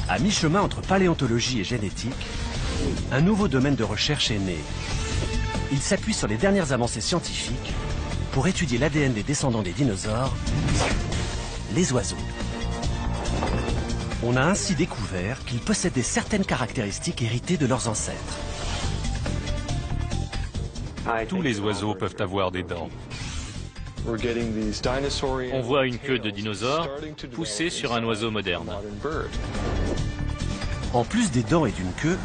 À mi-chemin entre paléontologie et génétique, un nouveau domaine de recherche est né. Il s'appuie sur les dernières avancées scientifiques pour étudier l'ADN des descendants des dinosaures, les oiseaux. On a ainsi découvert qu'ils possédaient certaines caractéristiques héritées de leurs ancêtres. Tous les oiseaux peuvent avoir des dents. On voit une queue de dinosaure poussée sur un oiseau moderne. En plus des dents et d'une queue,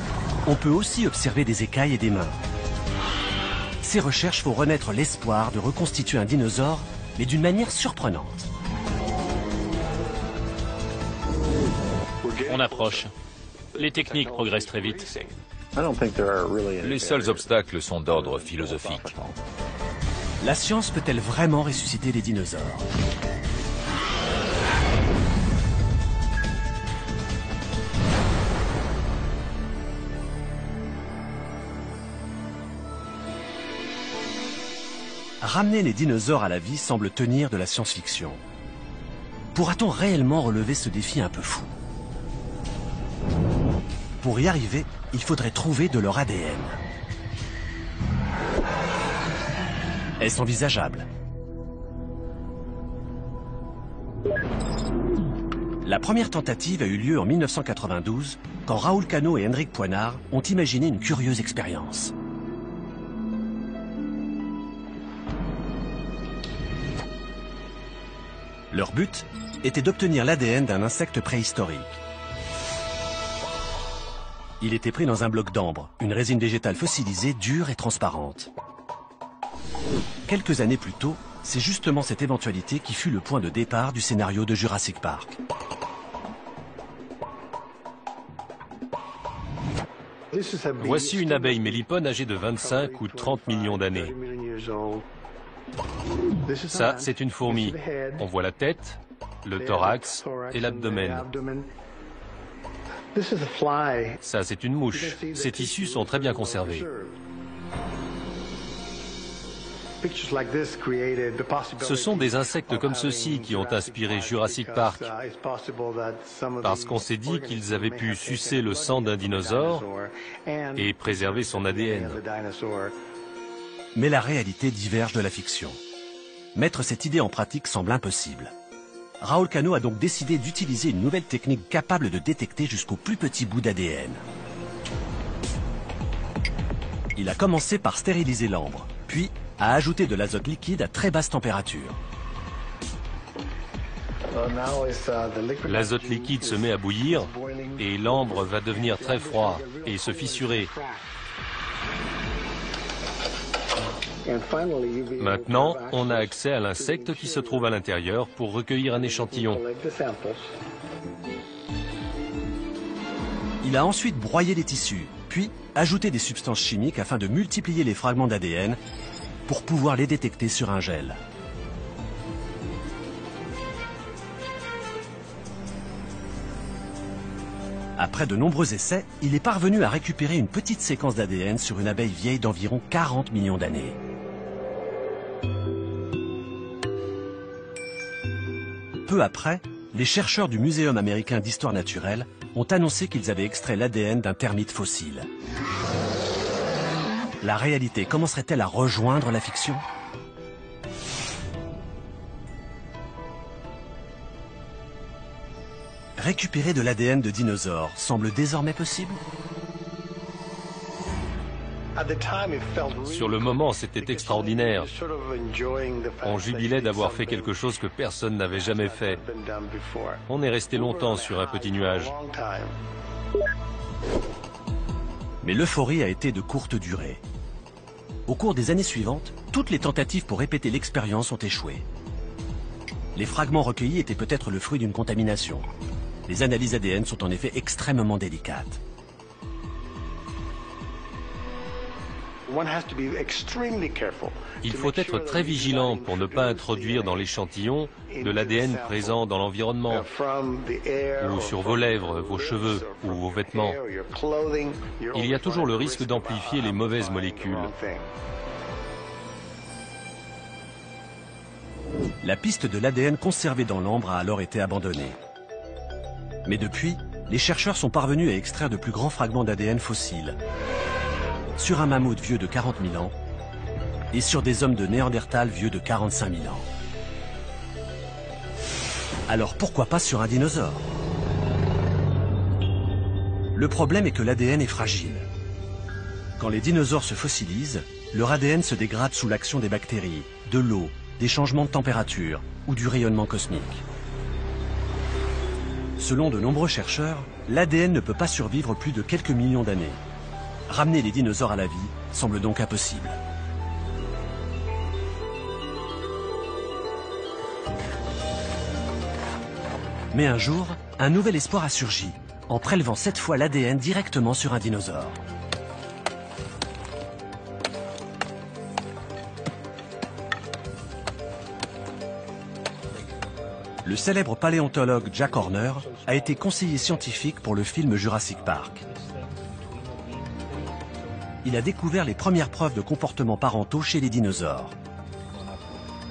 on peut aussi observer des écailles et des mains. Ces recherches font renaître l'espoir de reconstituer un dinosaure, mais d'une manière surprenante. On approche. Les techniques progressent très vite. Les seuls obstacles sont d'ordre philosophique. La science peut-elle vraiment ressusciter les dinosaures? Ramener les dinosaures à la vie semble tenir de la science-fiction. Pourra-t-on réellement relever ce défi un peu fou? Pour y arriver, il faudrait trouver de leur ADN. Est-ce envisageable? La première tentative a eu lieu en 1992, quand Raoul Cano et Henrik Poinard ont imaginé une curieuse expérience. Leur but était d'obtenir l'ADN d'un insecte préhistorique. Il était pris dans un bloc d'ambre, une résine végétale fossilisée, dure et transparente. Quelques années plus tôt, c'est justement cette éventualité qui fut le point de départ du scénario de Jurassic Park. Voici une abeille mélipone âgée de 25 ou 30 millions d'années. Ça, c'est une fourmi. On voit la tête, le thorax et l'abdomen. Ça, c'est une mouche. Ces tissus sont très bien conservés. Ce sont des insectes comme ceux-ci qui ont inspiré Jurassic Park, parce qu'on s'est dit qu'ils avaient pu sucer le sang d'un dinosaure et préserver son ADN. Mais la réalité diverge de la fiction. Mettre cette idée en pratique semble impossible. Raoul Cano a donc décidé d'utiliser une nouvelle technique capable de détecter jusqu'au plus petit bout d'ADN. Il a commencé par stériliser l'ambre, puis a ajouté de l'azote liquide à très basse température. L'azote liquide se met à bouillir et l'ambre va devenir très froid et se fissurer. Maintenant, on a accès à l'insecte qui se trouve à l'intérieur pour recueillir un échantillon. Il a ensuite broyé les tissus, puis ajouté des substances chimiques afin de multiplier les fragments d'ADN pour pouvoir les détecter sur un gel. Après de nombreux essais, il est parvenu à récupérer une petite séquence d'ADN sur une abeille vieille d'environ 40 millions d'années. Peu après, les chercheurs du Muséum américain d'histoire naturelle ont annoncé qu'ils avaient extrait l'ADN d'un termite fossile. La réalité commencerait-elle à rejoindre la fiction? Récupérer de l'ADN de dinosaures semble désormais possible? Sur le moment, c'était extraordinaire. On jubilait d'avoir fait quelque chose que personne n'avait jamais fait. On est resté longtemps sur un petit nuage. Mais l'euphorie a été de courte durée. Au cours des années suivantes, toutes les tentatives pour répéter l'expérience ont échoué. Les fragments recueillis étaient peut-être le fruit d'une contamination. Les analyses ADN sont en effet extrêmement délicates. Il faut être très vigilant pour ne pas introduire dans l'échantillon de l'ADN présent dans l'environnement, ou sur vos lèvres, vos cheveux ou vos vêtements. Il y a toujours le risque d'amplifier les mauvaises molécules. La piste de l'ADN conservé dans l'ambre a alors été abandonnée. Mais depuis, les chercheurs sont parvenus à extraire de plus grands fragments d'ADN fossiles sur un mammouth vieux de 40 000 ans et sur des hommes de Néandertal vieux de 45 000 ans. Alors pourquoi pas sur un dinosaure? Le problème est que l'ADN est fragile. Quand les dinosaures se fossilisent, leur ADN se dégrade sous l'action des bactéries, de l'eau, des changements de température ou du rayonnement cosmique. Selon de nombreux chercheurs, l'ADN ne peut pas survivre plus de quelques millions d'années. Ramener les dinosaures à la vie semble donc impossible. Mais un jour, un nouvel espoir a surgi, en prélevant cette fois l'ADN directement sur un dinosaure. Le célèbre paléontologue Jack Horner a été conseiller scientifique pour le film Jurassic Park. Il a découvert les premières preuves de comportements parentaux chez les dinosaures.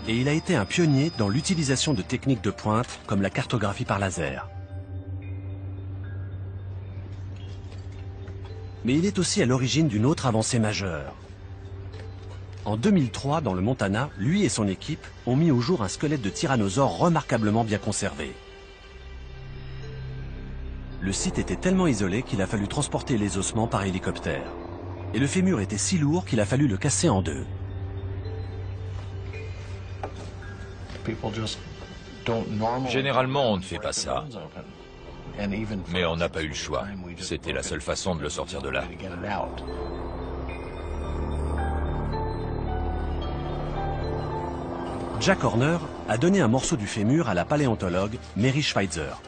Et il a été un pionnier dans l'utilisation de techniques de pointe comme la cartographie par laser. Mais il est aussi à l'origine d'une autre avancée majeure. En 2003, dans le Montana, lui et son équipe ont mis au jour un squelette de tyrannosaure remarquablement bien conservé. Le site était tellement isolé qu'il a fallu transporter les ossements par hélicoptère. Et le fémur était si lourd qu'il a fallu le casser en deux. Généralement, on ne fait pas ça. Mais on n'a pas eu le choix. C'était la seule façon de le sortir de là. Jack Horner a donné un morceau du fémur à la paléontologue Mary Schweitzer.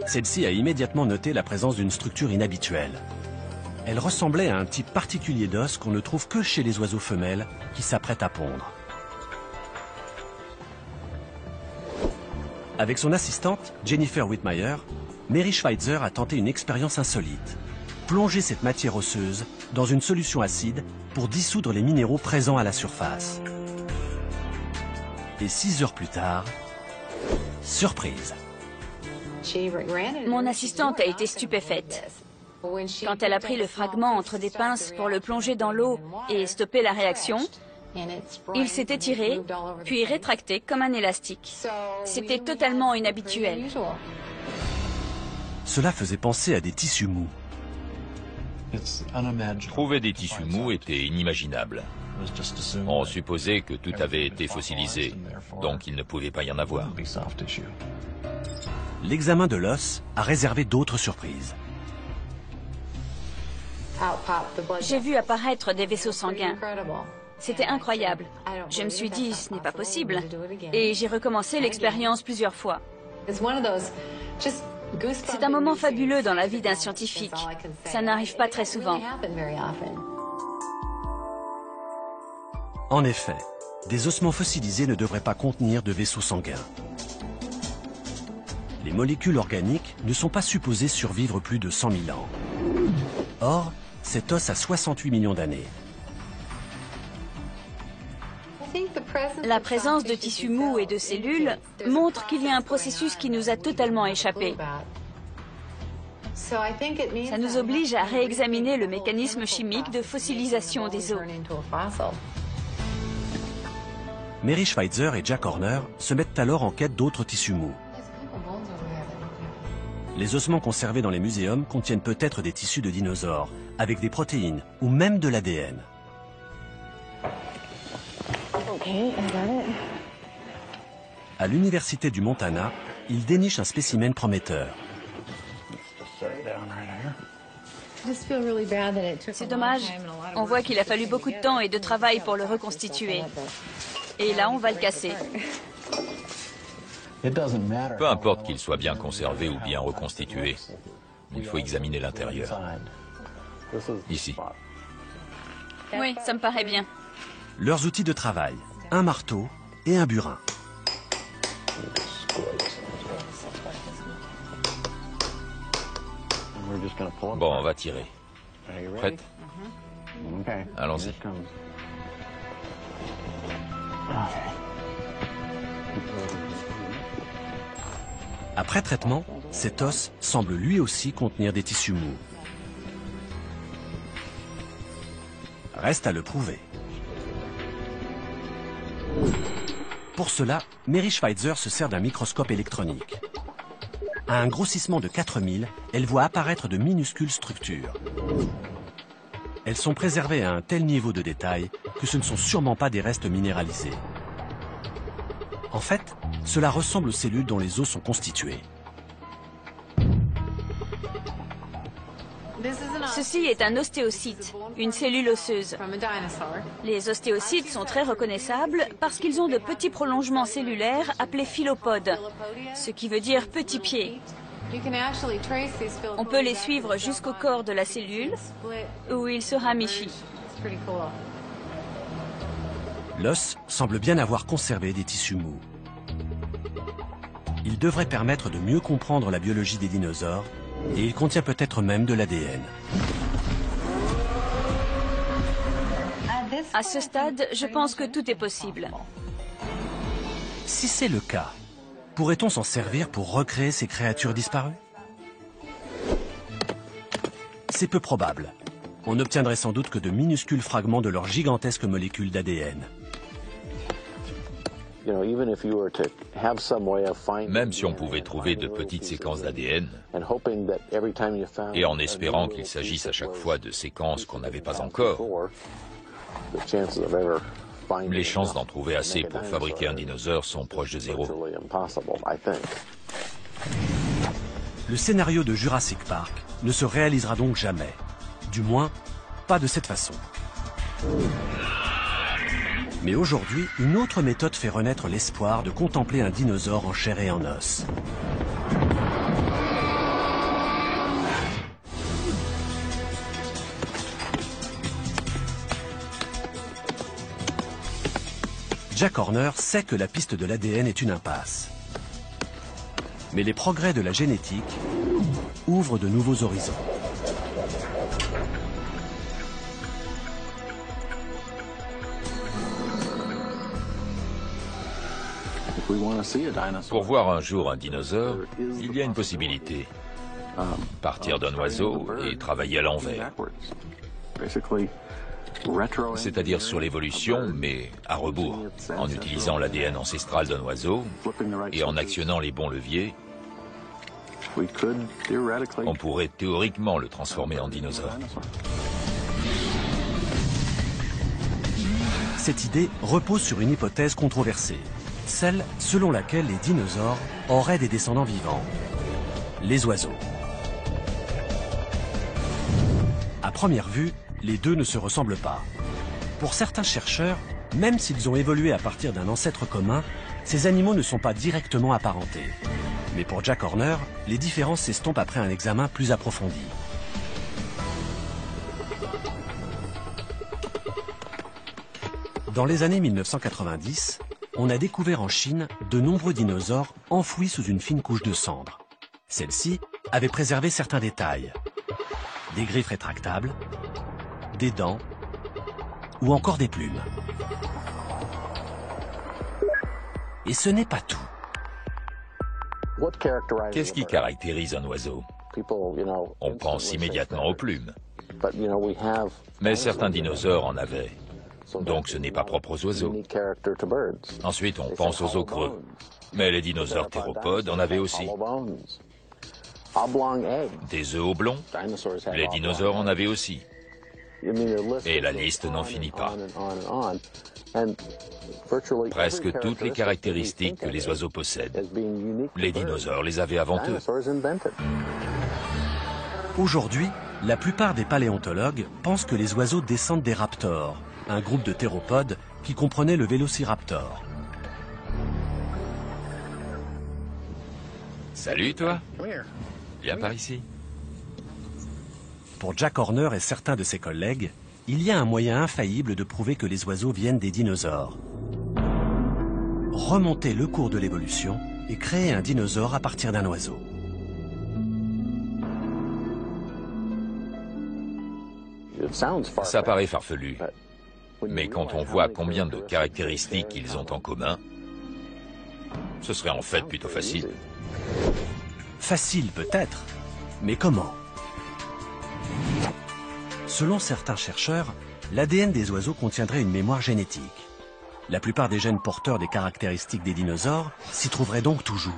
Celle-ci a immédiatement noté la présence d'une structure inhabituelle. Elle ressemblait à un type particulier d'os qu'on ne trouve que chez les oiseaux femelles qui s'apprêtent à pondre. Avec son assistante, Jennifer Whitmire, Mary Schweitzer a tenté une expérience insolite. Plonger cette matière osseuse dans une solution acide pour dissoudre les minéraux présents à la surface. Et 6 heures plus tard, surprise. Mon assistante a été stupéfaite. Quand elle a pris le fragment entre des pinces pour le plonger dans l'eau et stopper la réaction, il s'est étiré, puis rétracté comme un élastique. C'était totalement inhabituel. Cela faisait penser à des tissus mous. Trouver des tissus mous était inimaginable. On supposait que tout avait été fossilisé, donc il ne pouvait pas y en avoir. L'examen de l'os a réservé d'autres surprises. J'ai vu apparaître des vaisseaux sanguins. C'était incroyable. Je me suis dit, ce n'est pas possible. Et j'ai recommencé l'expérience plusieurs fois. C'est un moment fabuleux dans la vie d'un scientifique. Ça n'arrive pas très souvent. En effet, des ossements fossilisés ne devraient pas contenir de vaisseaux sanguins. Les molécules organiques ne sont pas supposées survivre plus de 100 000 ans. Or, cet os a 68 millions d'années. La présence de tissus mous et de cellules montre qu'il y a un processus qui nous a totalement échappé. Ça nous oblige à réexaminer le mécanisme chimique de fossilisation des os. Mary Schweitzer et Jack Horner se mettent alors en quête d'autres tissus mous. Les ossements conservés dans les muséums contiennent peut-être des tissus de dinosaures, avec des protéines ou même de l'ADN. À l'université du Montana, ils dénichent un spécimen prometteur. C'est dommage. On voit qu'il a fallu beaucoup de temps et de travail pour le reconstituer. Et là, on va le casser. Peu importe qu'il soit bien conservé ou bien reconstitué, il faut examiner l'intérieur. Ici. Oui, ça me paraît bien. Leurs outils de travail, un marteau et un burin. Bon, on va tirer. Prête? Allons-y. Après traitement, cet os semble lui aussi contenir des tissus mous. Reste à le prouver. Pour cela, Mary Schweitzer se sert d'un microscope électronique. À un grossissement de 4000, elle voit apparaître de minuscules structures. Elles sont préservées à un tel niveau de détail que ce ne sont sûrement pas des restes minéralisés. En fait, cela ressemble aux cellules dont les os sont constitués. Ceci est un ostéocyte, une cellule osseuse. Les ostéocytes sont très reconnaissables parce qu'ils ont de petits prolongements cellulaires appelés phylopodes, ce qui veut dire petits pieds. On peut les suivre jusqu'au corps de la cellule, où ils se ramifient. L'os semble bien avoir conservé des tissus mous. Il devrait permettre de mieux comprendre la biologie des dinosaures, et il contient peut-être même de l'ADN. À ce stade, je pense que tout est possible. Si c'est le cas, pourrait-on s'en servir pour recréer ces créatures disparues? C'est peu probable. On n'obtiendrait sans doute que de minuscules fragments de leurs gigantesques molécules d'ADN. Même si on pouvait trouver de petites séquences d'ADN, et en espérant qu'il s'agisse à chaque fois de séquences qu'on n'avait pas encore, les chances d'en trouver assez pour fabriquer un dinosaure sont proches de zéro. Le scénario de Jurassic Park ne se réalisera donc jamais. Du moins, pas de cette façon. Mais aujourd'hui, une autre méthode fait renaître l'espoir de contempler un dinosaure en chair et en os. Jack Horner sait que la piste de l'ADN est une impasse. Mais les progrès de la génétique ouvrent de nouveaux horizons. Pour voir un jour un dinosaure, il y a une possibilité. Partir d'un oiseau et travailler à l'envers. C'est-à-dire sur l'évolution, mais à rebours, en utilisant l'ADN ancestral d'un oiseau et en actionnant les bons leviers, on pourrait théoriquement le transformer en dinosaure. Cette idée repose sur une hypothèse controversée, celle selon laquelle les dinosaures auraient des descendants vivants, les oiseaux. À première vue, les deux ne se ressemblent pas. Pour certains chercheurs, même s'ils ont évolué à partir d'un ancêtre commun, ces animaux ne sont pas directement apparentés. Mais pour Jack Horner, les différences s'estompent après un examen plus approfondi. Dans les années 1990, on a découvert en Chine de nombreux dinosaures enfouis sous une fine couche de cendres. Celle-ci avait préservé certains détails. Des griffes rétractables, des dents ou encore des plumes. Et ce n'est pas tout. Qu'est-ce qui caractérise un oiseau? On pense immédiatement aux plumes. Mais certains dinosaures en avaient. Donc ce n'est pas propre aux oiseaux. Ensuite, on pense aux os creux. Mais les dinosaures théropodes en avaient aussi. Des œufs oblongs, les dinosaures en avaient aussi. Et la liste n'en finit pas. Presque toutes les caractéristiques que les oiseaux possèdent, les dinosaures les avaient avant eux. Aujourd'hui, la plupart des paléontologues pensent que les oiseaux descendent des raptors, un groupe de théropodes qui comprenait le vélociraptor. Salut toi, viens par ici. Pour Jack Horner et certains de ses collègues, il y a un moyen infaillible de prouver que les oiseaux viennent des dinosaures. Remonter le cours de l'évolution et créer un dinosaure à partir d'un oiseau. Ça paraît farfelu, mais quand on voit combien de caractéristiques ils ont en commun, ce serait en fait plutôt facile. Facile peut-être, mais comment? Selon certains chercheurs, l'ADN des oiseaux contiendrait une mémoire génétique. La plupart des gènes porteurs des caractéristiques des dinosaures s'y trouveraient donc toujours.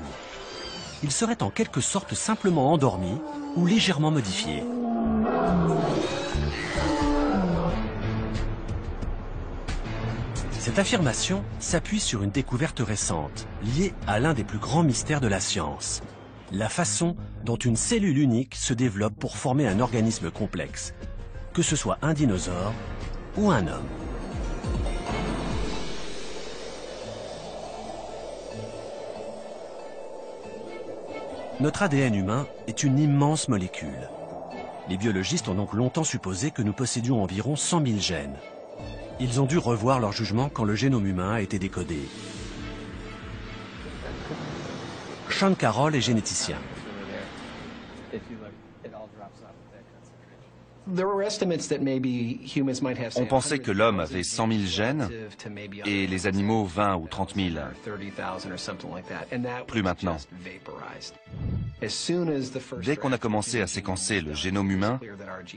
Ils seraient en quelque sorte simplement endormis ou légèrement modifiés. Cette affirmation s'appuie sur une découverte récente, liée à l'un des plus grands mystères de la science. La façon dont une cellule unique se développe pour former un organisme complexe, que ce soit un dinosaure ou un homme. Notre ADN humain est une immense molécule. Les biologistes ont donc longtemps supposé que nous possédions environ 100 000 gènes. Ils ont dû revoir leur jugement quand le génome humain a été décodé. Sean Carroll est généticien. On pensait que l'homme avait 100 000 gènes et les animaux 20 ou 30 000. Plus maintenant. Dès qu'on a commencé à séquencer le génome humain,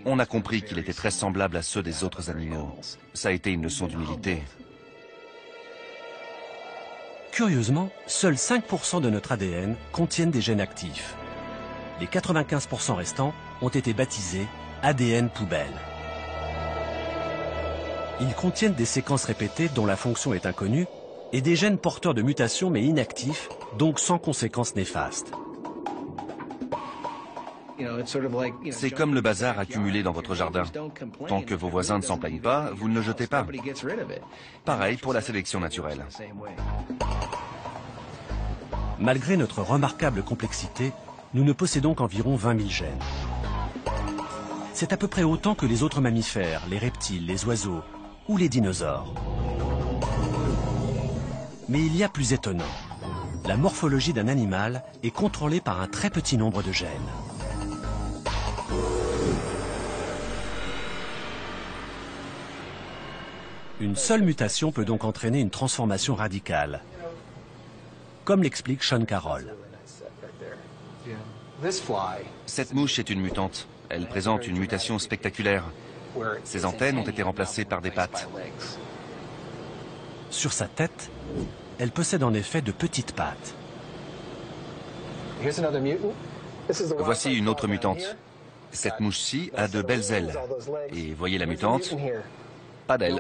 on a compris qu'il était très semblable à ceux des autres animaux. Ça a été une leçon d'humilité. Curieusement, seuls 5% de notre ADN contiennent des gènes actifs. Les 95% restants ont été baptisés ADN poubelle. Ils contiennent des séquences répétées dont la fonction est inconnue et des gènes porteurs de mutations mais inactifs, donc sans conséquences néfastes. C'est comme le bazar accumulé dans votre jardin. Tant que vos voisins ne s'en plaignent pas, vous ne le jetez pas. Pareil pour la sélection naturelle. Malgré notre remarquable complexité, nous ne possédons qu'environ 20 000 gènes. C'est à peu près autant que les autres mammifères, les reptiles, les oiseaux ou les dinosaures. Mais il y a plus étonnant. La morphologie d'un animal est contrôlée par un très petit nombre de gènes. Une seule mutation peut donc entraîner une transformation radicale, comme l'explique Sean Carroll. Cette mouche est une mutante. Elle présente une mutation spectaculaire. Ses antennes ont été remplacées par des pattes. Sur sa tête, elle possède en effet de petites pattes. Voici une autre mutante. Cette mouche-ci a de belles ailes. Et voyez la mutante? Pas d'ailes.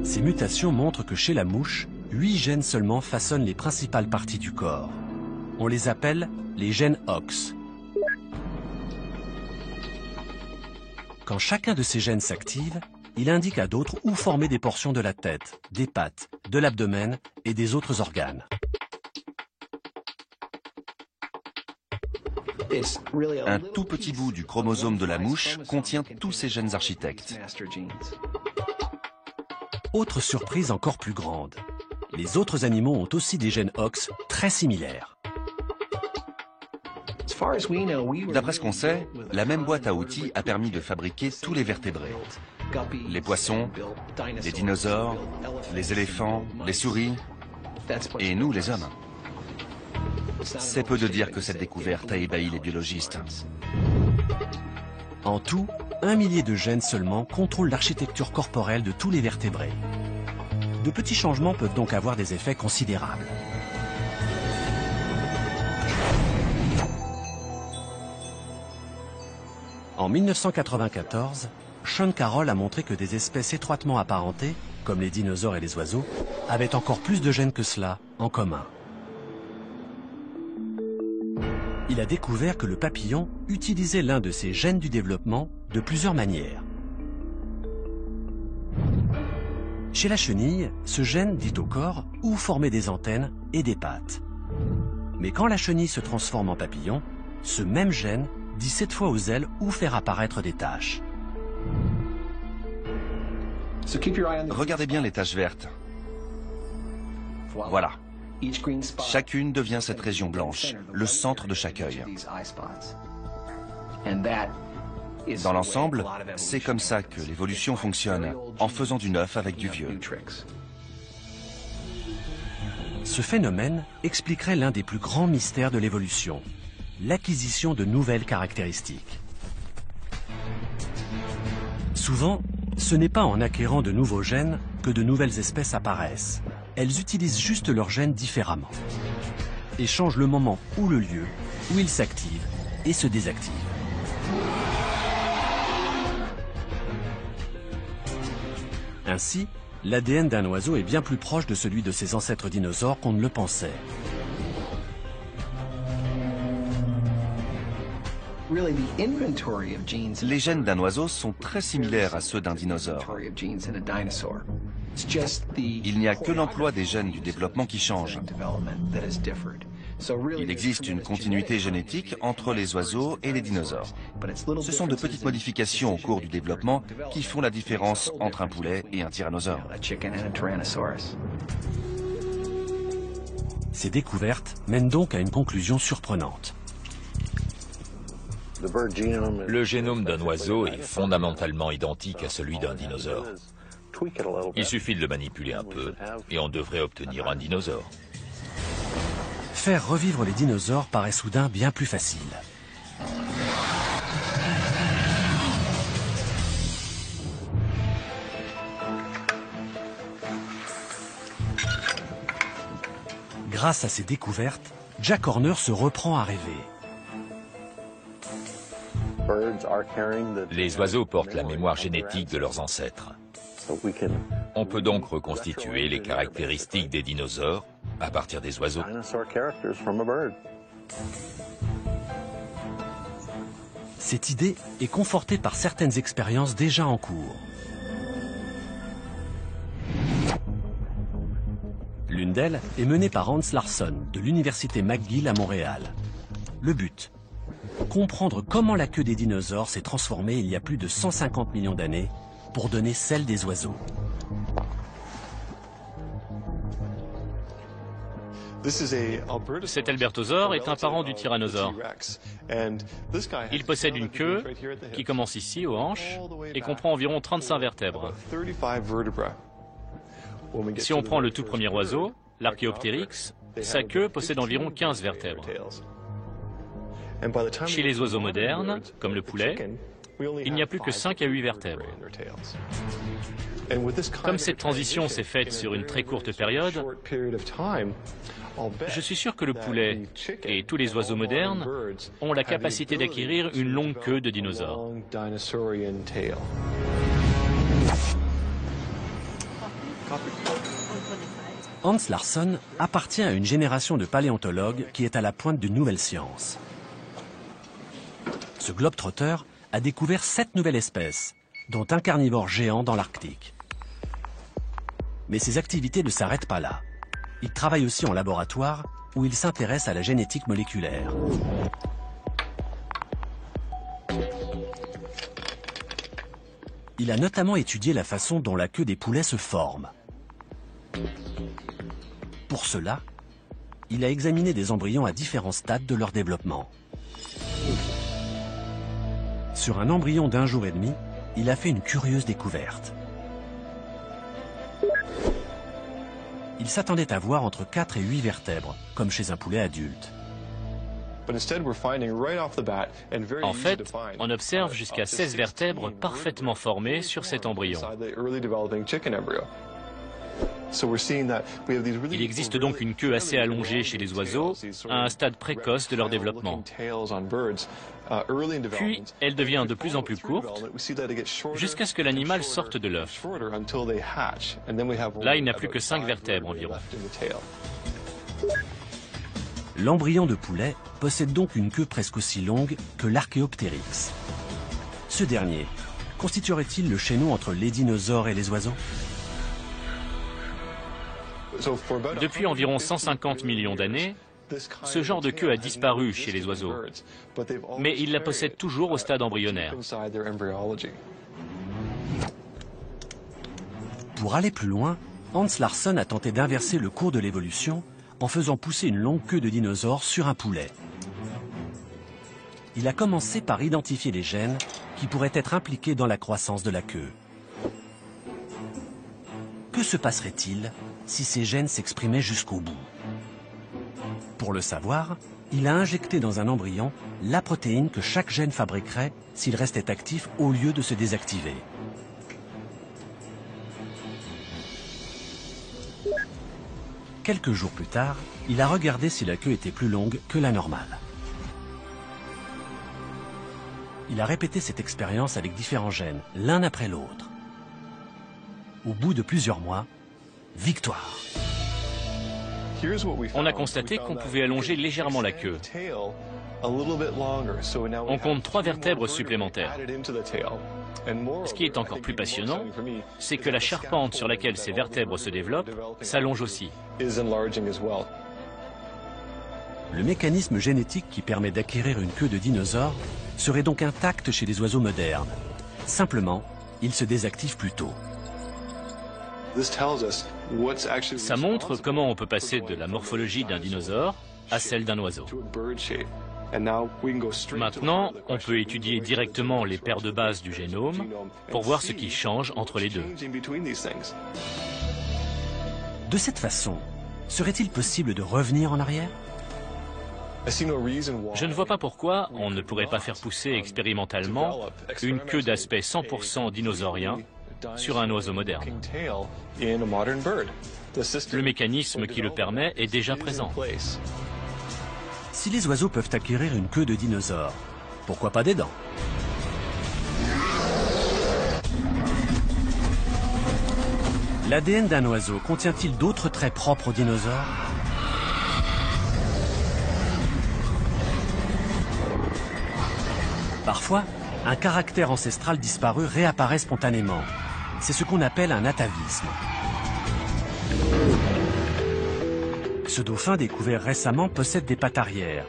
Ces mutations montrent que chez la mouche, 8 gènes seulement façonnent les principales parties du corps. On les appelle les gènes OX. Quand chacun de ces gènes s'active, il indique à d'autres où former des portions de la tête, des pattes, de l'abdomen et des autres organes. Un tout petit bout du chromosome de la mouche contient tous ces gènes architectes. Autre surprise encore plus grande. Les autres animaux ont aussi des gènes OX très similaires. D'après ce qu'on sait, la même boîte à outils a permis de fabriquer tous les vertébrés. Les poissons, les dinosaures, les éléphants, les souris et nous, les hommes. C'est peu de dire que cette découverte a ébahi les biologistes. En tout, 1 millier de gènes seulement contrôlent l'architecture corporelle de tous les vertébrés. De petits changements peuvent donc avoir des effets considérables. En 1994, Sean Carroll a montré que des espèces étroitement apparentées, comme les dinosaures et les oiseaux, avaient encore plus de gènes que cela en commun. Il a découvert que le papillon utilisait l'un de ses gènes du développement de plusieurs manières. Chez la chenille, ce gène dit au corps où former des antennes et des pattes. Mais quand la chenille se transforme en papillon, ce même gène dit cette fois aux ailes où faire apparaître des taches. Regardez bien les taches vertes. Voilà. Chacune devient cette région blanche, le centre de chaque œil. Dans l'ensemble, c'est comme ça que l'évolution fonctionne, en faisant du neuf avec du vieux. Ce phénomène expliquerait l'un des plus grands mystères de l'évolution, l'acquisition de nouvelles caractéristiques. Souvent, ce n'est pas en acquérant de nouveaux gènes que de nouvelles espèces apparaissent. Elles utilisent juste leurs gènes différemment et changent le moment ou le lieu où ils s'activent et se désactivent. Ainsi, l'ADN d'un oiseau est bien plus proche de celui de ses ancêtres dinosaures qu'on ne le pensait. Les gènes d'un oiseau sont très similaires à ceux d'un dinosaure. Il n'y a que l'emploi des gènes du développement qui change. Il existe une continuité génétique entre les oiseaux et les dinosaures. Ce sont de petites modifications au cours du développement qui font la différence entre un poulet et un tyrannosaure. Ces découvertes mènent donc à une conclusion surprenante. Le génome d'un oiseau est fondamentalement identique à celui d'un dinosaure. Il suffit de le manipuler un peu et on devrait obtenir un dinosaure. Faire revivre les dinosaures paraît soudain bien plus facile. Grâce à ces découvertes, Jack Horner se reprend à rêver. Les oiseaux portent la mémoire génétique de leurs ancêtres. On peut donc reconstituer les caractéristiques des dinosaures à partir des oiseaux. Cette idée est confortée par certaines expériences déjà en cours. L'une d'elles est menée par Hans Larsson de l'université McGill à Montréal. Le but, comprendre comment la queue des dinosaures s'est transformée il y a plus de 150 millions d'années pour donner celle des oiseaux. Cet albertosaure est un parent du tyrannosaure. Il possède une queue qui commence ici, aux hanches, et comprend environ 35 vertèbres. Si on prend le tout premier oiseau, l'Archéoptérix, sa queue possède environ 15 vertèbres. Chez les oiseaux modernes, comme le poulet, il n'y a plus que 5 à 8 vertèbres. Comme cette transition s'est faite sur une très courte période, je suis sûr que le poulet et tous les oiseaux modernes ont la capacité d'acquérir une longue queue de dinosaure. Hans Larsson appartient à une génération de paléontologues qui est à la pointe d'une nouvelle science. Ce globe-trotter a découvert 7 nouvelles espèces, dont un carnivore géant dans l'Arctique. Mais ses activités ne s'arrêtent pas là. Il travaille aussi en laboratoire, où il s'intéresse à la génétique moléculaire. Il a notamment étudié la façon dont la queue des poulets se forme. Pour cela, il a examiné des embryons à différents stades de leur développement. Sur un embryon d'1 jour et demi, il a fait une curieuse découverte. Il s'attendait à voir entre 4 et 8 vertèbres, comme chez un poulet adulte. En fait, on observe jusqu'à 16 vertèbres parfaitement formées sur cet embryon. Il existe donc une queue assez allongée chez les oiseaux, à un stade précoce de leur développement. Puis, elle devient de plus en plus courte, jusqu'à ce que l'animal sorte de l'œuf. Là, il n'a plus que 5 vertèbres environ. L'embryon de poulet possède donc une queue presque aussi longue que l'Archéoptérix. Ce dernier constituerait-il le chaînon entre les dinosaures et les oiseaux ? Depuis environ 150 millions d'années, ce genre de queue a disparu chez les oiseaux, mais ils la possèdent toujours au stade embryonnaire. Pour aller plus loin, Hans Larsson a tenté d'inverser le cours de l'évolution en faisant pousser une longue queue de dinosaure sur un poulet. Il a commencé par identifier les gènes qui pourraient être impliqués dans la croissance de la queue. Que se passerait-il si ces gènes s'exprimaient jusqu'au bout ? Pour le savoir, il a injecté dans un embryon la protéine que chaque gène fabriquerait s'il restait actif au lieu de se désactiver. Quelques jours plus tard, il a regardé si la queue était plus longue que la normale. Il a répété cette expérience avec différents gènes, l'un après l'autre. Au bout de plusieurs mois, victoire! On a constaté qu'on pouvait allonger légèrement la queue. On compte 3 vertèbres supplémentaires. Ce qui est encore plus passionnant, c'est que la charpente sur laquelle ces vertèbres se développent s'allonge aussi. Le mécanisme génétique qui permet d'acquérir une queue de dinosaure serait donc intact chez les oiseaux modernes. Simplement, il se désactive plus tôt. Ça montre comment on peut passer de la morphologie d'un dinosaure à celle d'un oiseau. Maintenant, on peut étudier directement les paires de bases du génome pour voir ce qui change entre les deux. De cette façon, serait-il possible de revenir en arrière? Je ne vois pas pourquoi on ne pourrait pas faire pousser expérimentalement une queue d'aspect 100% dinosaurien sur un oiseau moderne. Le mécanisme qui le permet est déjà présent. Si les oiseaux peuvent acquérir une queue de dinosaure, pourquoi pas des dents? L'ADN d'un oiseau contient-il d'autres traits propres aux dinosaures? Parfois, un caractère ancestral disparu réapparaît spontanément. C'est ce qu'on appelle un atavisme. Ce dauphin découvert récemment possède des pattes arrière.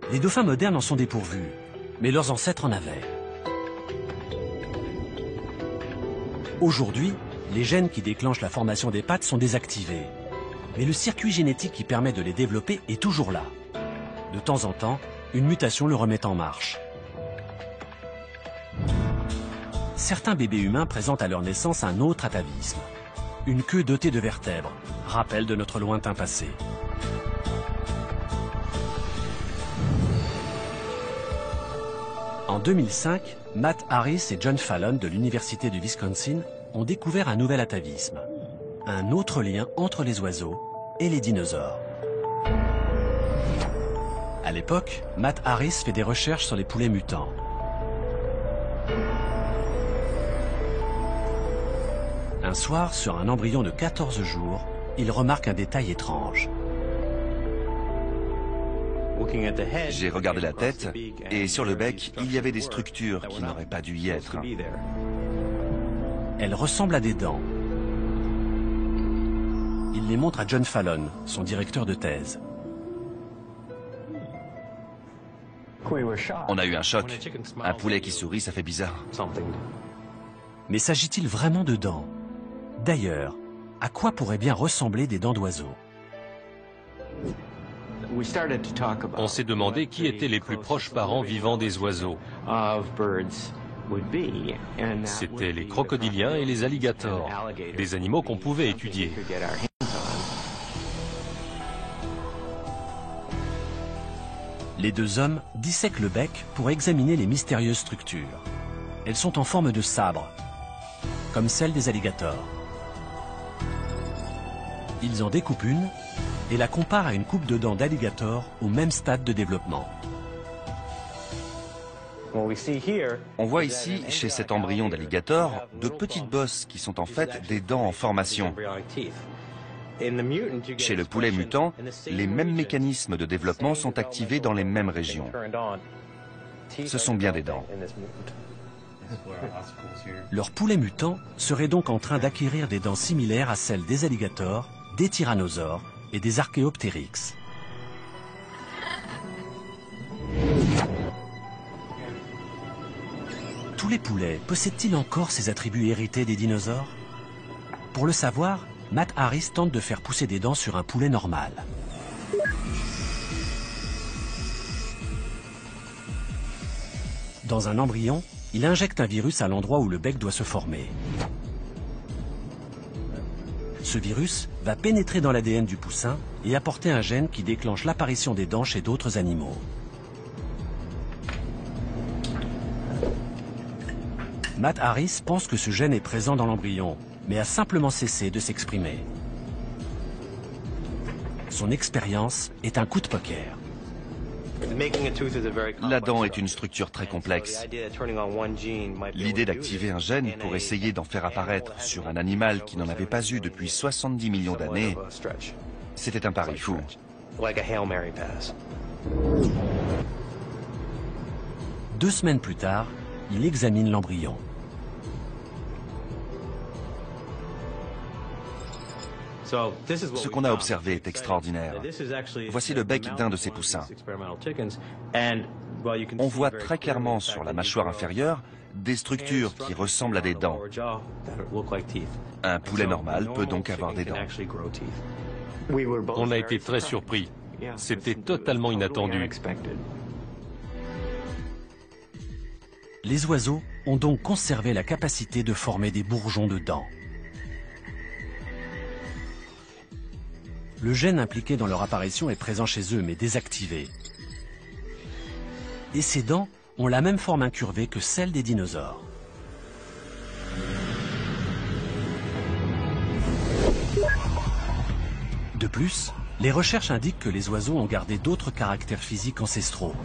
Les dauphins modernes en sont dépourvus, mais leurs ancêtres en avaient. Aujourd'hui, les gènes qui déclenchent la formation des pattes sont désactivés. Mais le circuit génétique qui permet de les développer est toujours là. De temps en temps, une mutation le remet en marche. Certains bébés humains présentent à leur naissance un autre atavisme. Une queue dotée de vertèbres, rappel de notre lointain passé. En 2005, Matt Harris et John Fallon de l'Université du Wisconsin ont découvert un nouvel atavisme. Un autre lien entre les oiseaux et les dinosaures. À l'époque, Matt Harris fait des recherches sur les poulets mutants. Un soir, sur un embryon de 14 jours, il remarque un détail étrange. J'ai regardé la tête et sur le bec, il y avait des structures qui n'auraient pas dû y être. Elles ressemblent à des dents. Il les montre à John Fallon, son directeur de thèse. On a eu un choc. Un poulet qui sourit, ça fait bizarre. Mais s'agit-il vraiment de dents? D'ailleurs, à quoi pourraient bien ressembler des dents d'oiseaux? On s'est demandé qui étaient les plus proches parents vivants des oiseaux. C'étaient les crocodiliens et les alligators, des animaux qu'on pouvait étudier. Les deux hommes dissèquent le bec pour examiner les mystérieuses structures. Elles sont en forme de sabre, comme celles des alligators. Ils en découpent une et la comparent à une coupe de dents d'alligator au même stade de développement. On voit ici, chez cet embryon d'alligator, de petites bosses qui sont en fait des dents en formation. Chez le poulet mutant, les mêmes mécanismes de développement sont activés dans les mêmes régions. Ce sont bien des dents. Leur poulet mutant serait donc en train d'acquérir des dents similaires à celles des alligators, des tyrannosaures et des archéoptérix. Tous les poulets possèdent-ils encore ces attributs hérités des dinosaures? Pour le savoir, Matt Harris tente de faire pousser des dents sur un poulet normal. Dans un embryon, il injecte un virus à l'endroit où le bec doit se former. ce virus va pénétrer dans l'ADN du poussin et apporter un gène qui déclenche l'apparition des dents chez d'autres animaux. Matt Harris pense que ce gène est présent dans l'embryon, mais a simplement cessé de s'exprimer. Son expérience est un coup de poker. La dent est une structure très complexe. L'idée d'activer un gène pour essayer d'en faire apparaître sur un animal qui n'en avait pas eu depuis 70 millions d'années, c'était un pari fou. 2 semaines plus tard, il examine l'embryon. Ce qu'on a observé est extraordinaire. Voici le bec d'un de ces poussins. On voit très clairement sur la mâchoire inférieure des structures qui ressemblent à des dents. Un poulet normal peut donc avoir des dents. On a été très surpris. C'était totalement inattendu. Les oiseaux ont donc conservé la capacité de former des bourgeons de dents. Le gène impliqué dans leur apparition est présent chez eux, mais désactivé. Et ces dents ont la même forme incurvée que celle des dinosaures. De plus, les recherches indiquent que les oiseaux ont gardé d'autres caractères physiques ancestraux.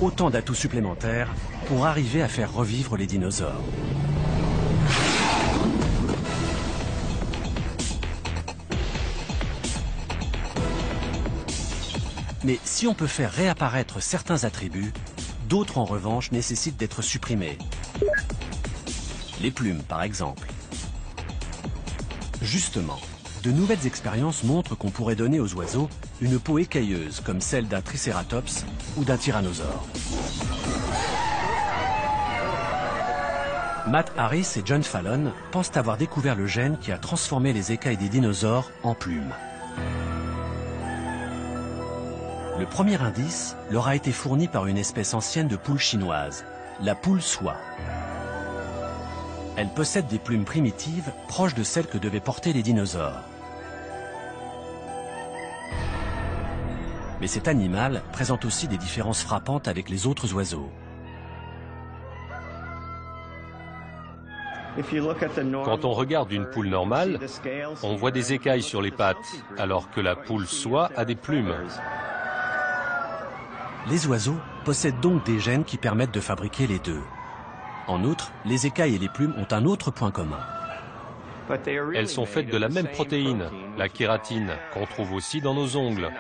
Autant d'atouts supplémentaires pour arriver à faire revivre les dinosaures. Mais si on peut faire réapparaître certains attributs, d'autres en revanche nécessitent d'être supprimés. Les plumes, par exemple. Justement, de nouvelles expériences montrent qu'on pourrait donner aux oiseaux une peau écailleuse comme celle d'un tricératops ou d'un tyrannosaure. Matt Harris et John Fallon pensent avoir découvert le gène qui a transformé les écailles des dinosaures en plumes. Le premier indice leur a été fourni par une espèce ancienne de poule chinoise, la poule soie. Elle possède des plumes primitives proches de celles que devaient porter les dinosaures. Mais cet animal présente aussi des différences frappantes avec les autres oiseaux. Quand on regarde une poule normale, on voit des écailles sur les pattes, alors que la poule soie a des plumes. Les oiseaux possèdent donc des gènes qui permettent de fabriquer les deux. En outre, les écailles et les plumes ont un autre point commun. Elles sont faites de la même protéine, la kératine, qu'on trouve aussi dans nos ongles.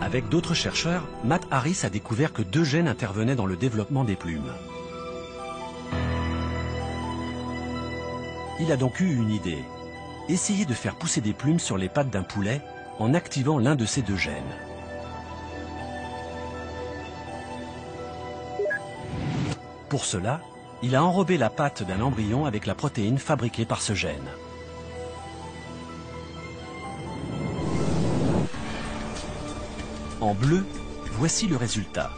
Avec d'autres chercheurs, Matt Harris a découvert que 2 gènes intervenaient dans le développement des plumes. Il a donc eu une idée. Essayer de faire pousser des plumes sur les pattes d'un poulet en activant l'un de ces 2 gènes. Pour cela, il a enrobé la patte d'un embryon avec la protéine fabriquée par ce gène. En bleu, voici le résultat,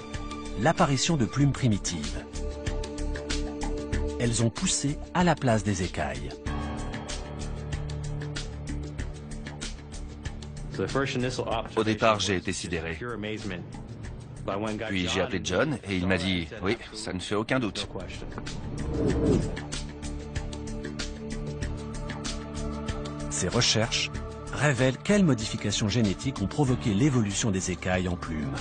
l'apparition de plumes primitives. Elles ont poussé à la place des écailles. Au départ, j'ai été sidéré. Puis j'ai appelé John et il m'a dit « Oui, ça ne fait aucun doute ». Ces recherches révèlent quelles modifications génétiques ont provoqué l'évolution des écailles en plumes.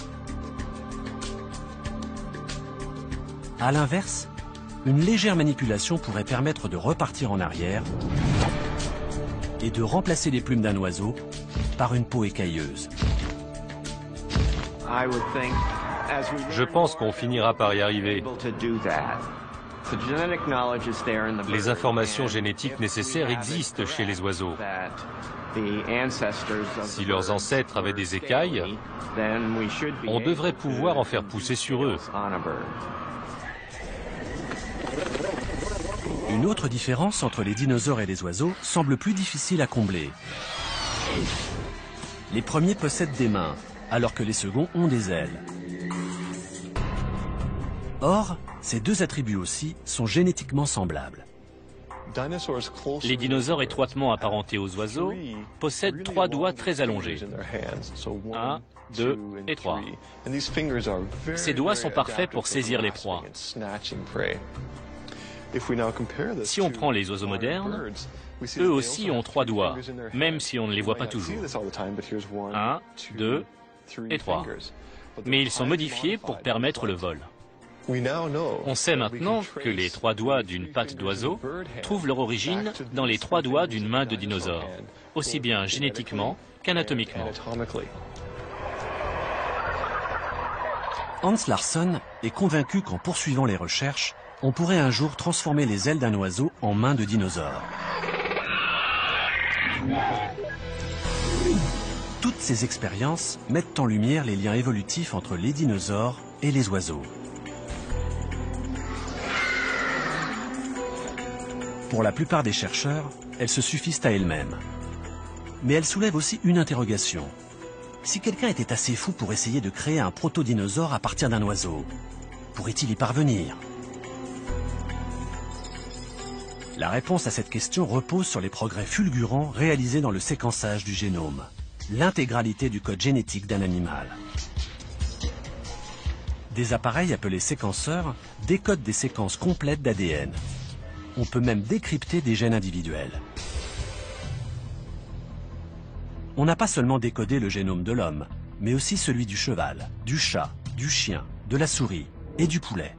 À l'inverse, une légère manipulation pourrait permettre de repartir en arrière et de remplacer les plumes d'un oiseau par une peau écailleuse. Je pense qu'on finira par y arriver. Les informations génétiques nécessaires existent chez les oiseaux. Si leurs ancêtres avaient des écailles, on devrait pouvoir en faire pousser sur eux. Une autre différence entre les dinosaures et les oiseaux semble plus difficile à combler. Les premiers possèdent des mains, alors que les seconds ont des ailes. Or, ces deux attributs aussi sont génétiquement semblables. Les dinosaures étroitement apparentés aux oiseaux possèdent 3 doigts très allongés. 1, 2 et 3. Ces doigts sont parfaits pour saisir les proies. Si on prend les oiseaux modernes, eux aussi ont 3 doigts, même si on ne les voit pas toujours. 1, 2 et 3. Mais ils sont modifiés pour permettre le vol. On sait maintenant que les 3 doigts d'une patte d'oiseau trouvent leur origine dans les 3 doigts d'une main de dinosaure, aussi bien génétiquement qu'anatomiquement. Hans Larsson est convaincu qu'en poursuivant les recherches, on pourrait un jour transformer les ailes d'un oiseau en mains de dinosaures. Toutes ces expériences mettent en lumière les liens évolutifs entre les dinosaures et les oiseaux. Pour la plupart des chercheurs, elles se suffisent à elles-mêmes. Mais elles soulèvent aussi une interrogation. Si quelqu'un était assez fou pour essayer de créer un proto-dinosaure à partir d'un oiseau, pourrait-il y parvenir? La réponse à cette question repose sur les progrès fulgurants réalisés dans le séquençage du génome, l'intégralité du code génétique d'un animal. Des appareils appelés séquenceurs décodent des séquences complètes d'ADN. On peut même décrypter des gènes individuels. On n'a pas seulement décodé le génome de l'homme, mais aussi celui du cheval, du chat, du chien, de la souris et du poulet.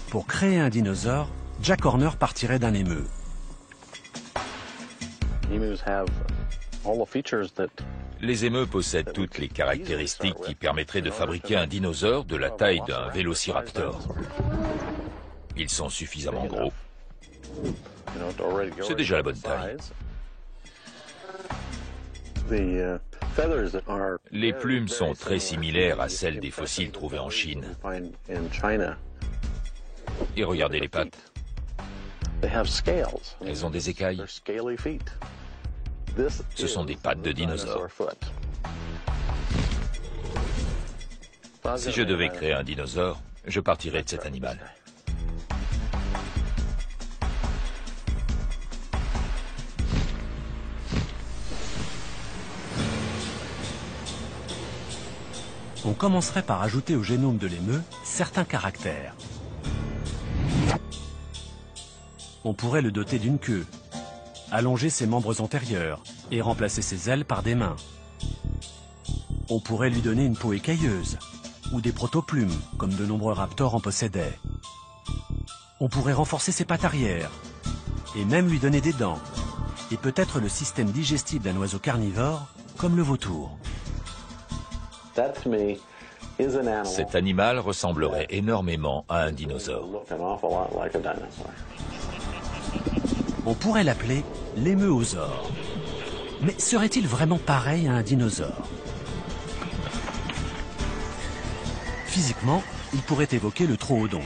Pour créer un dinosaure, Jack Horner partirait d'un émeu. Les émeus possèdent toutes les caractéristiques qui permettraient de fabriquer un dinosaure de la taille d'un vélociraptor. Ils sont suffisamment gros. C'est déjà la bonne taille. Les plumes sont très similaires à celles des fossiles trouvés en Chine. Et regardez les pattes. Elles ont des écailles. Ce sont des pattes de dinosaures. Si je devais créer un dinosaure, je partirais de cet animal. On commencerait par ajouter au génome de l'émeu certains caractères. On pourrait le doter d'une queue, allonger ses membres antérieurs et remplacer ses ailes par des mains. On pourrait lui donner une peau écailleuse ou des protoplumes, comme de nombreux raptors en possédaient. On pourrait renforcer ses pattes arrière et même lui donner des dents et peut-être le système digestif d'un oiseau carnivore comme le vautour. Cet animal ressemblerait énormément à un dinosaure. On pourrait l'appeler l'émeuosaure. Mais serait-il vraiment pareil à un dinosaure? Physiquement, il pourrait évoquer le troodon.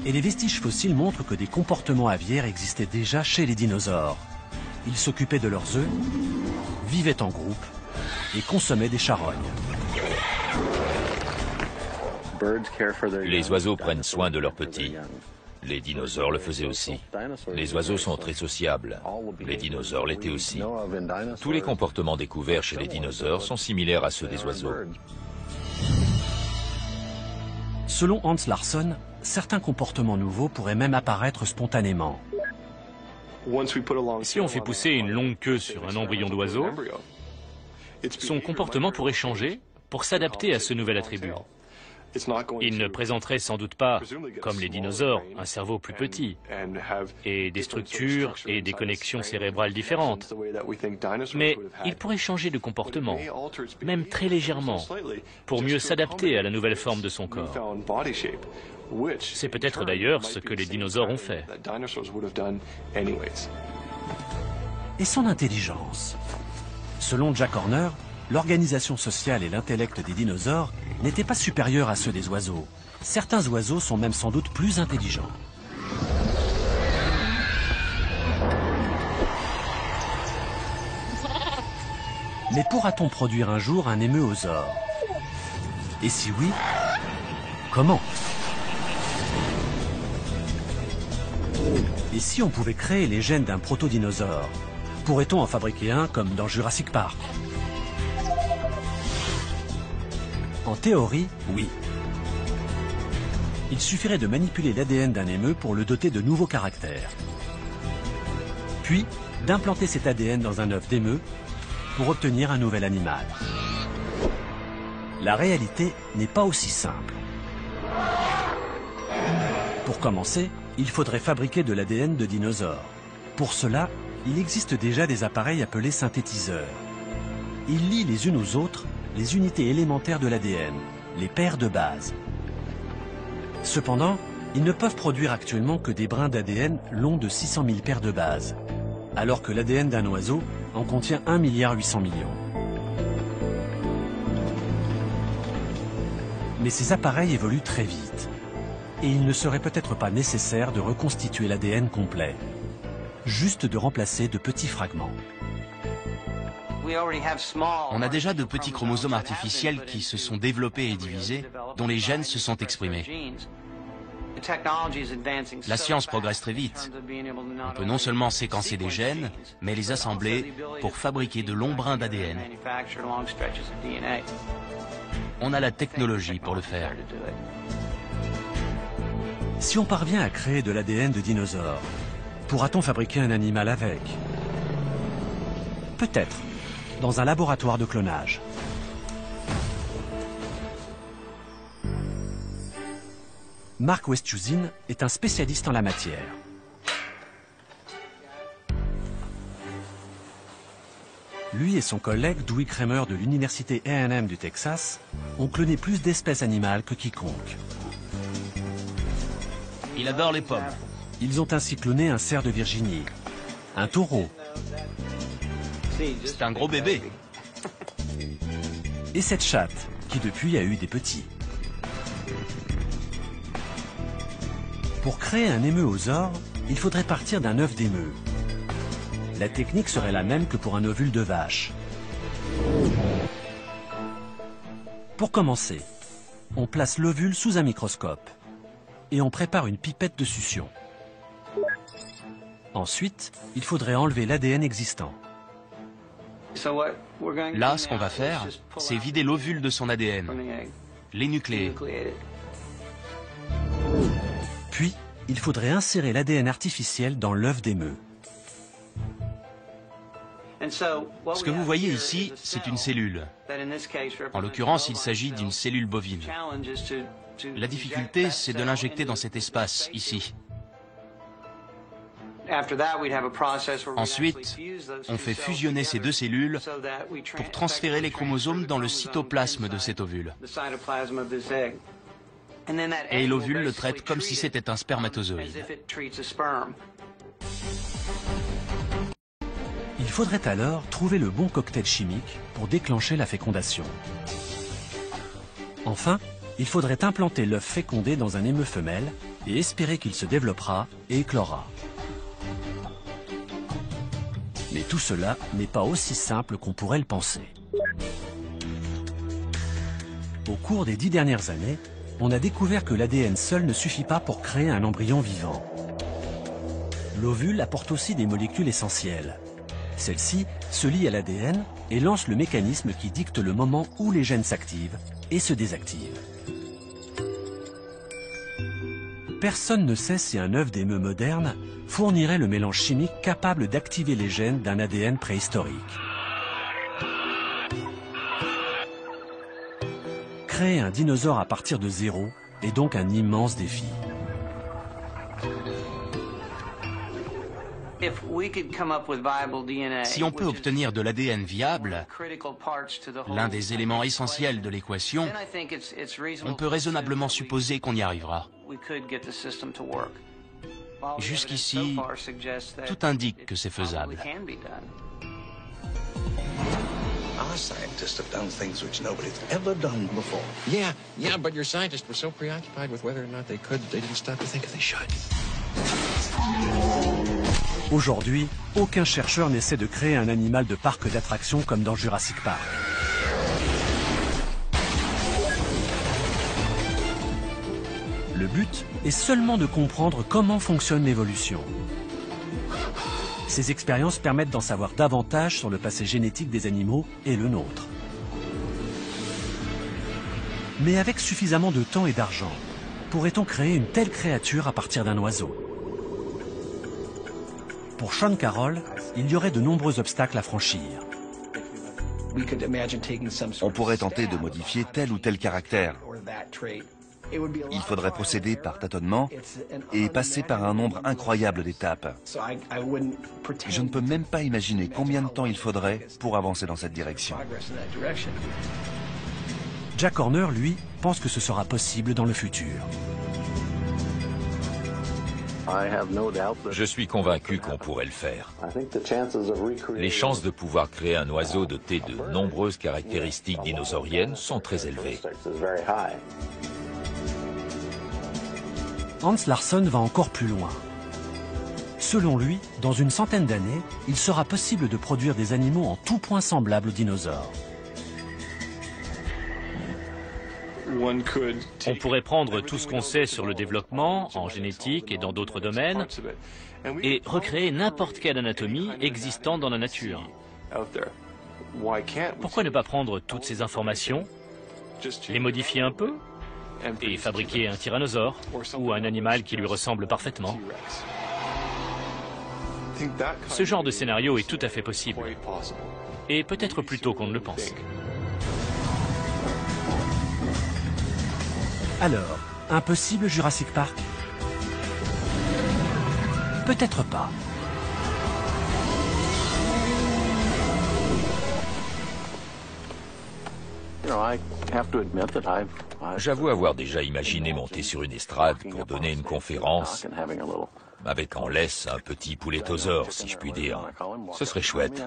Et les vestiges fossiles montrent que des comportements aviaires existaient déjà chez les dinosaures. Ils s'occupaient de leurs œufs, vivaient en groupe et consommaient des charognes. Les oiseaux prennent soin de leurs petits. Les dinosaures le faisaient aussi. Les oiseaux sont très sociables. Les dinosaures l'étaient aussi. Tous les comportements découverts chez les dinosaures sont similaires à ceux des oiseaux. Selon Hans Larsson, certains comportements nouveaux pourraient même apparaître spontanément. Si on fait pousser une longue queue sur un embryon d'oiseau, son comportement pourrait changer pour s'adapter à ce nouvel attribut. Il ne présenterait sans doute pas, comme les dinosaures, un cerveau plus petit et des structures et des connexions cérébrales différentes. Mais il pourrait changer de comportement, même très légèrement, pour mieux s'adapter à la nouvelle forme de son corps. C'est peut-être d'ailleurs ce que les dinosaures ont fait. Et son intelligence? Selon Jack Horner, l'organisation sociale et l'intellect des dinosaures n'étaient pas supérieurs à ceux des oiseaux. Certains oiseaux sont même sans doute plus intelligents. Mais pourra-t-on produire un jour un émeuosaure? Et si oui, comment? Et si on pouvait créer les gènes d'un proto-dinosaure, pourrait-on en fabriquer un comme dans Jurassic Park? En théorie, oui. Il suffirait de manipuler l'ADN d'un émeu pour le doter de nouveaux caractères. Puis, d'implanter cet ADN dans un œuf d'émeu pour obtenir un nouvel animal. La réalité n'est pas aussi simple. Pour commencer, il faudrait fabriquer de l'ADN de dinosaures. Pour cela, il existe déjà des appareils appelés synthétiseurs. Ils lient les unes aux autres les unités élémentaires de l'ADN, les paires de base. Cependant, ils ne peuvent produire actuellement que des brins d'ADN longs de 600 000 paires de base, alors que l'ADN d'un oiseau en contient 1,8 milliard. Mais ces appareils évoluent très vite, et il ne serait peut-être pas nécessaire de reconstituer l'ADN complet, juste de remplacer de petits fragments. On a déjà de petits chromosomes artificiels qui se sont développés et divisés, dont les gènes se sont exprimés. La science progresse très vite. On peut non seulement séquencer des gènes, mais les assembler pour fabriquer de longs brins d'ADN. On a la technologie pour le faire. Si on parvient à créer de l'ADN de dinosaures, pourra-t-on fabriquer un animal avec? Peut-être, dans un laboratoire de clonage. Mark Westhuizen est un spécialiste en la matière. Lui et son collègue Dewey Kramer de l'université A&M du Texas ont cloné plus d'espèces animales que quiconque. Il adore les pommes. Ils ont ainsi cloné un cerf de Virginie, un taureau. C'est un gros bébé. Et cette chatte, qui depuis a eu des petits. Pour créer un émeuosaure, il faudrait partir d'un œuf d'émeu. La technique serait la même que pour un ovule de vache. Pour commencer, on place l'ovule sous un microscope et on prépare une pipette de succion. Ensuite, il faudrait enlever l'ADN existant. Là, ce qu'on va faire, c'est vider l'ovule de son ADN, l'énucléer. Puis, il faudrait insérer l'ADN artificiel dans l'œuf d'émeu. Ce que vous voyez ici, c'est une cellule. En l'occurrence, il s'agit d'une cellule bovine. La difficulté, c'est de l'injecter dans cet espace, ici. Ensuite, on fait fusionner ces deux cellules pour transférer les chromosomes dans le cytoplasme de cet ovule. Et l'ovule le traite comme si c'était un spermatozoïde. Il faudrait alors trouver le bon cocktail chimique pour déclencher la fécondation. Enfin, il faudrait implanter l'œuf fécondé dans un émeu femelle et espérer qu'il se développera et éclora. Mais tout cela n'est pas aussi simple qu'on pourrait le penser. Au cours des 10 dernières années, on a découvert que l'ADN seul ne suffit pas pour créer un embryon vivant. L'ovule apporte aussi des molécules essentielles. Celles-ci se lient à l'ADN et lancent le mécanisme qui dicte le moment où les gènes s'activent et se désactivent. Personne ne sait si un œuf d'émeu moderne fournirait le mélange chimique capable d'activer les gènes d'un ADN préhistorique. Créer un dinosaure à partir de zéro est donc un immense défi. Si on peut obtenir de l'ADN viable, l'un des éléments essentiels de l'équation, on peut raisonnablement supposer qu'on y arrivera. Jusqu'ici, tout indique que c'est faisable. Our scientists have done things which nobody's ever done before. Yeah, but your scientists were so preoccupied with whether or not they could, they didn't stop to think if they should. Aujourd'hui, aucun chercheur n'essaie de créer un animal de parc d'attractions comme dans Jurassic Park. Le but est seulement de comprendre comment fonctionne l'évolution. Ces expériences permettent d'en savoir davantage sur le passé génétique des animaux et le nôtre. Mais avec suffisamment de temps et d'argent, pourrait-on créer une telle créature à partir d'un oiseau? Pour Sean Carroll, il y aurait de nombreux obstacles à franchir. On pourrait tenter de modifier tel ou tel caractère. Il faudrait procéder par tâtonnement et passer par un nombre incroyable d'étapes. Je ne peux même pas imaginer combien de temps il faudrait pour avancer dans cette direction. Jack Horner, lui, pense que ce sera possible dans le futur. Je suis convaincu qu'on pourrait le faire. Les chances de pouvoir créer un oiseau doté de nombreuses caractéristiques dinosauriennes sont très élevées. Hans Larsson va encore plus loin. Selon lui, dans une centaine d'années, il sera possible de produire des animaux en tout point semblables aux dinosaures. On pourrait prendre tout ce qu'on sait sur le développement, en génétique et dans d'autres domaines, et recréer n'importe quelle anatomie existante dans la nature. Pourquoi ne pas prendre toutes ces informations, les modifier un peu, et fabriquer un tyrannosaure ou un animal qui lui ressemble parfaitement? Ce genre de scénario est tout à fait possible, et peut-être plus tôt qu'on ne le pense. Alors, impossible Jurassic Park? Peut-être pas. J'avoue avoir déjà imaginé monter sur une estrade pour donner une conférence avec en laisse un petit poulettosaure, si je puis dire. Ce serait chouette.